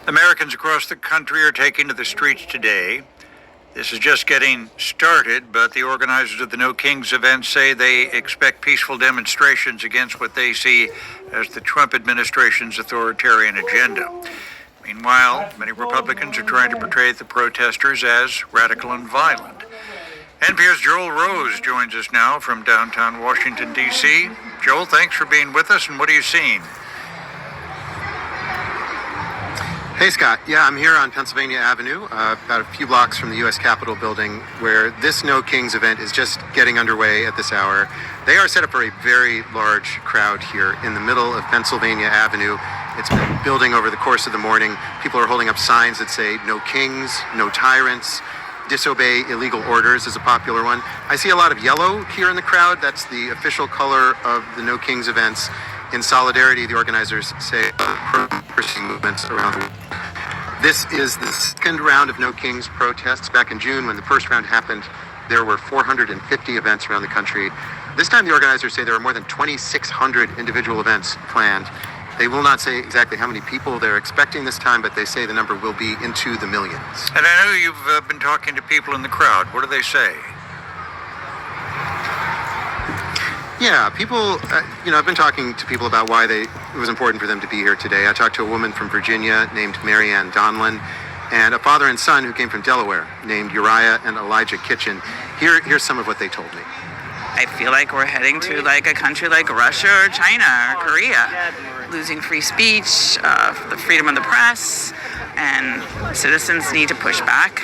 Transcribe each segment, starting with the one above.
Americans across the country are taking to the streets today. This is just getting started, but the organizers of the No Kings event say they expect peaceful demonstrations against what they see as the Trump administration's authoritarian agenda. Meanwhile, many Republicans are trying to portray the protesters as radical and violent. NPR's Joel Rose joins us now from downtown Washington, D.C. Joel, thanks for being with us, and what are you seeing? Hey, Scott. Yeah, I'm here on Pennsylvania Avenue, about a few blocks from the U.S. Capitol building, where this No Kings event is just getting underway at this hour. They are set up for a very large crowd here in the middle of Pennsylvania Avenue. It's been building over the course of the morning. People are holding up signs that say, "No kings, no tyrants." "Disobey illegal orders" is a popular one. I see a lot of yellow here in the crowd. That's the official color of the No Kings events. In solidarity, the organizers say pro-democracy movements around the world. This is the second round of No Kings protests. Back in June, when the first round happened, there were 450 events around the country. This time, the organizers say there are more than 2,600 individual events planned. They will not say exactly how many people they're expecting this time, but they say the number will be into the millions. And I know you've been talking to people in the crowd. What do they say? Yeah, people, I've been talking to people about why it was important for them to be here today. I talked to a woman from Virginia named Marianne Donlin, and a father and son who came from Delaware named Uriah and Elijah Kitchen. Here's some of what they told me. I feel like we're heading to like a country like Russia or China or Korea, losing free speech, the freedom of the press, and citizens need to push back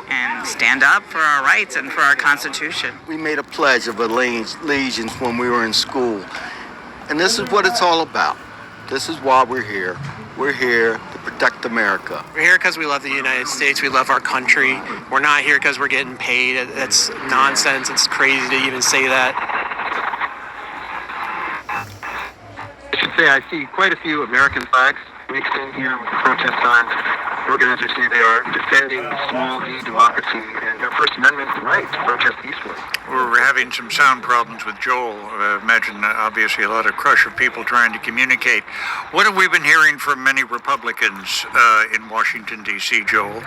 and stand up for our rights and for our Constitution. We made a pledge of allegiance when we were in school, and this is what it's all about. This is why we're here. We're here to protect America. We're here because we love the United States. We love our country. We're not here because we're getting paid. That's nonsense. It's crazy to even say that. I should say I see quite a few American flags mixed in here with the protest signs. Organizers say they are defending small d democracy and their First Amendment right to protest peacefully. We're having some sound problems with Joel. Imagine, obviously, a lot of crush of people trying to communicate. What have we been hearing from many Republicans in Washington, D.C., Joel?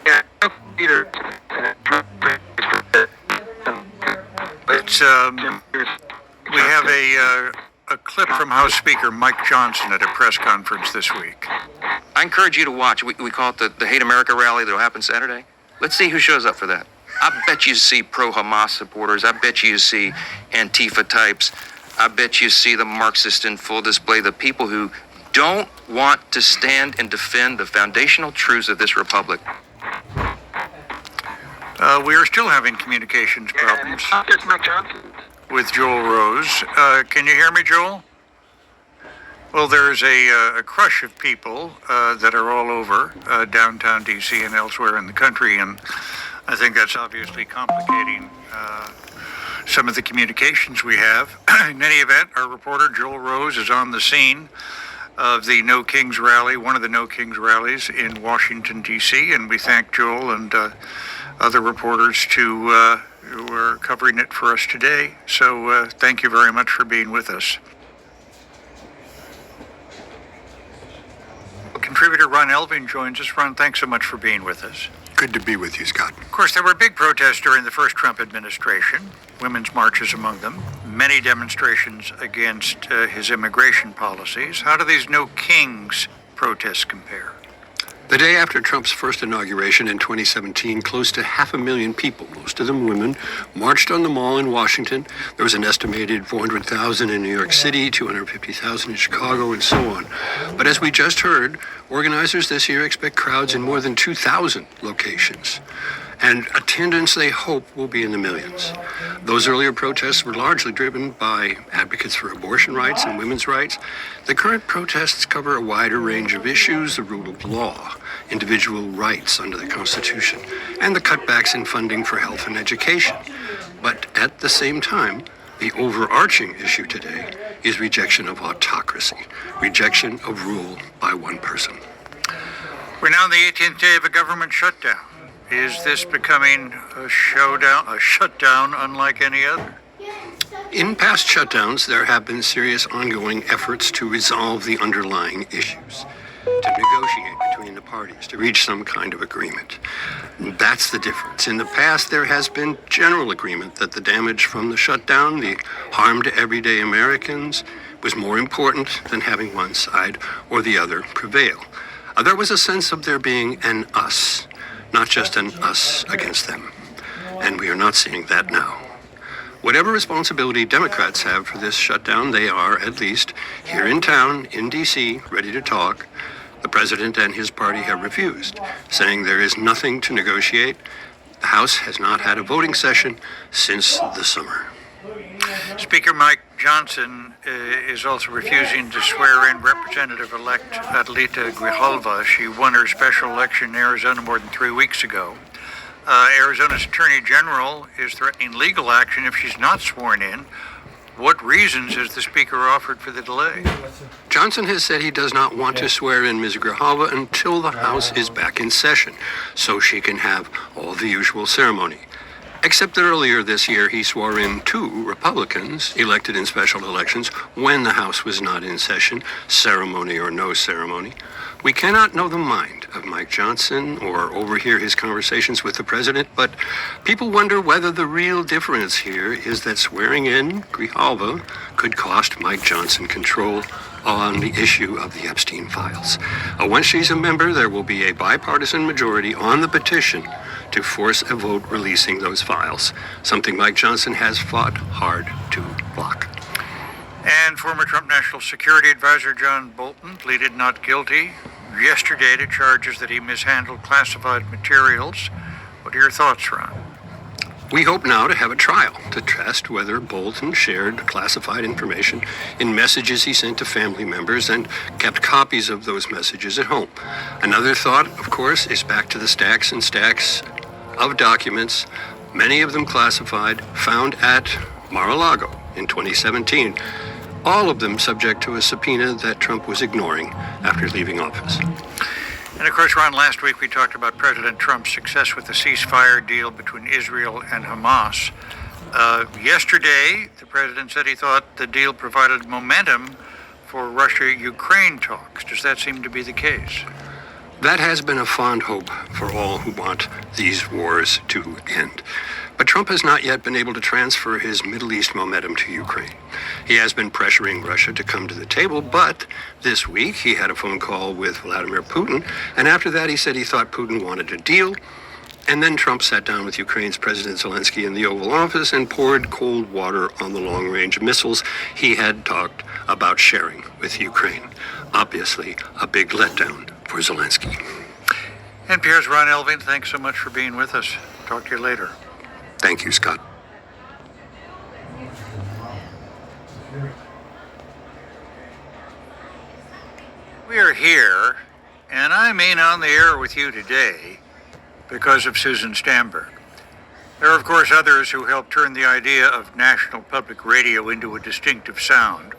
Yeah, Peter. We have a clip from House Speaker Mike Johnson at a press conference this week. I encourage you to watch. We call it the Hate America rally that'll happen Saturday. Let's see who shows up for that. I bet you see pro-Hamas supporters. I bet you see Antifa types. I bet you see the Marxists in full display, the people who don't want to stand and defend the foundational truths of this republic. We are still having communications problems with Joel Rose. Can you hear me, Joel? Well, there's a crush of people that are all over downtown D.C. and elsewhere in the country, and I think that's obviously complicating some of the communications we have. In any event, our reporter Joel Rose is on the scene of the No Kings rally, one of the No Kings rallies in Washington, D.C., and we thank Joel and other reporters who are covering it for us today. So thank you very much for being with us. Contributor Ron Elving joins us. Ron, thanks so much for being with us. Good to be with you, Scott. Of course, there were big protests during the first Trump administration, women's marches among them, many demonstrations against his immigration policies. How do these No Kings protests compare? The day after Trump's first inauguration in 2017, close to 500,000 people, most of them women, marched on the Mall in Washington. There was an estimated 400,000 in New York City, 250,000 in Chicago, and so on. But as we just heard, organizers this year expect crowds in more than 2,000 locations. And attendance, they hope, will be in the millions. Those earlier protests were largely driven by advocates for abortion rights and women's rights. The current protests cover a wider range of issues: the rule of law, individual rights under the Constitution, and the cutbacks in funding for health and education. But at the same time, the overarching issue today is rejection of autocracy, rejection of rule by one person. We're now on the 18th day of a government shutdown. Is this becoming a shutdown unlike any other? In past shutdowns, there have been serious ongoing efforts to resolve the underlying issues, to negotiate between the parties, to reach some kind of agreement. That's the difference. In the past, there has been general agreement that the damage from the shutdown, the harm to everyday Americans, was more important than having one side or the other prevail. There was a sense of there being an us, not just an us against them. And we are not seeing that now. Whatever responsibility Democrats have for this shutdown, they are, at least, here in town, in D.C., ready to talk. The president and his party have refused, saying there is nothing to negotiate. The House has not had a voting session since the summer. Speaker Mike Johnson is also refusing to swear in Representative-elect Adelita Grijalva. She won her special election in Arizona more than 3 weeks ago. Arizona's Attorney General is threatening legal action if she's not sworn in. What reasons has the Speaker offered for the delay? Johnson has said he does not want to swear in Ms. Grijalva until the House is back in session, so she can have all the usual ceremony. Except that earlier this year he swore in 2 Republicans elected in special elections when the House was not in session, ceremony or no ceremony. We cannot know the mind of Mike Johnson or overhear his conversations with the president, but people wonder whether the real difference here is that swearing in Grijalva could cost Mike Johnson control on the issue of the Epstein files. Once she's a member, there will be a bipartisan majority on the petition to force a vote releasing those files, something Mike Johnson has fought hard to block. And former Trump National Security Advisor John Bolton pleaded not guilty yesterday to charges that he mishandled classified materials. What are your thoughts, Ron? We hope now to have a trial to test whether Bolton shared classified information in messages he sent to family members and kept copies of those messages at home. Another thought, of course, is back to the stacks and stacks of documents, many of them classified, found at Mar-a-Lago in 2017. All of them subject to a subpoena that Trump was ignoring after leaving office. And of course, Ron, last week we talked about President Trump's success with the ceasefire deal between Israel and Hamas. Yesterday, the president said he thought the deal provided momentum for Russia-Ukraine talks. Does that seem to be the case? That has been a fond hope for all who want these wars to end. But Trump has not yet been able to transfer his Middle East momentum to Ukraine. He has been pressuring Russia to come to the table, but this week he had a phone call with Vladimir Putin, and after that he said he thought Putin wanted a deal. And then Trump sat down with Ukraine's President Zelensky in the Oval Office and poured cold water on the long-range missiles he had talked about sharing with Ukraine. Obviously, a big letdown for Zelensky. NPR's Ron Elving, thanks so much for being with us. Talk to you later. Thank you, Scott. We are here, and I mean on the air with you today, because of Susan Stamberg. There are, of course, others who helped turn the idea of national public radio into a distinctive sound.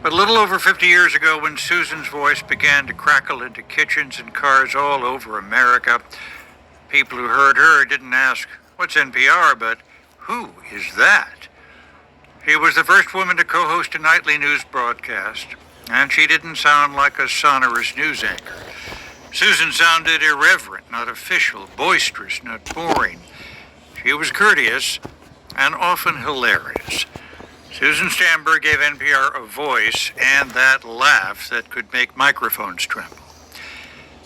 But a little over 50 years ago, when Susan's voice began to crackle into kitchens and cars all over America, people who heard her didn't ask, "What's NPR?" but "Who is that?" She was the first woman to co-host a nightly news broadcast, and she didn't sound like a sonorous news anchor. Susan sounded irreverent, not official, boisterous, not boring. She was courteous and often hilarious. Susan Stamberg gave NPR a voice and that laugh that could make microphones tremble.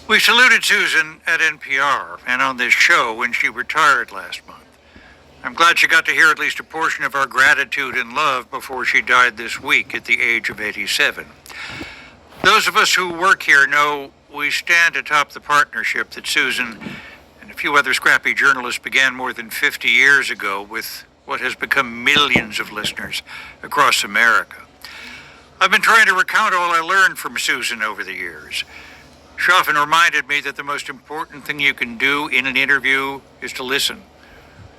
We saluted Susan at NPR and on this show when she retired last month. I'm glad she got to hear at least a portion of our gratitude and love before she died this week at the age of 87. Those of us who work here know we stand atop the partnership that Susan and a few other scrappy journalists began more than 50 years ago with what has become millions of listeners across America. I've been trying to recount all I learned from Susan over the years. She often reminded me that the most important thing you can do in an interview is to listen.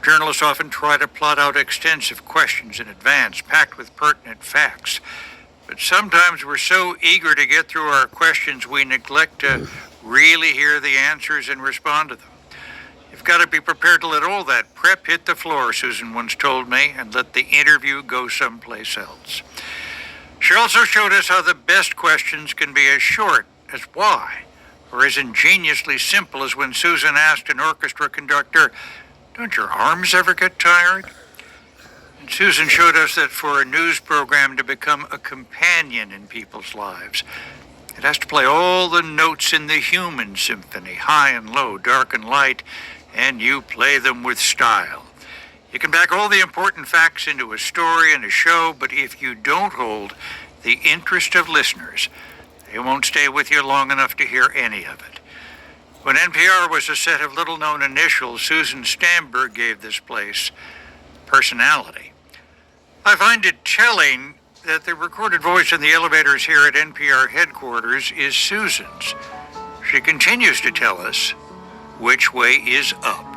Journalists often try to plot out extensive questions in advance, packed with pertinent facts. But sometimes we're so eager to get through our questions, we neglect to really hear the answers and respond to them. You've got to be prepared to let all that prep hit the floor, Susan once told me, and let the interview go someplace else. She also showed us how the best questions can be as short as why, or as ingeniously simple as when Susan asked an orchestra conductor, "Don't your arms ever get tired?" And Susan showed us that for a news program to become a companion in people's lives, it has to play all the notes in the human symphony, high and low, dark and light, and you play them with style. You can pack all the important facts into a story and a show, but if you don't hold the interest of listeners, they won't stay with you long enough to hear any of it. When NPR was a set of little-known initials, Susan Stamberg gave this place personality. I find it telling that the recorded voice in the elevators here at NPR headquarters is Susan's. She continues to tell us which way is up.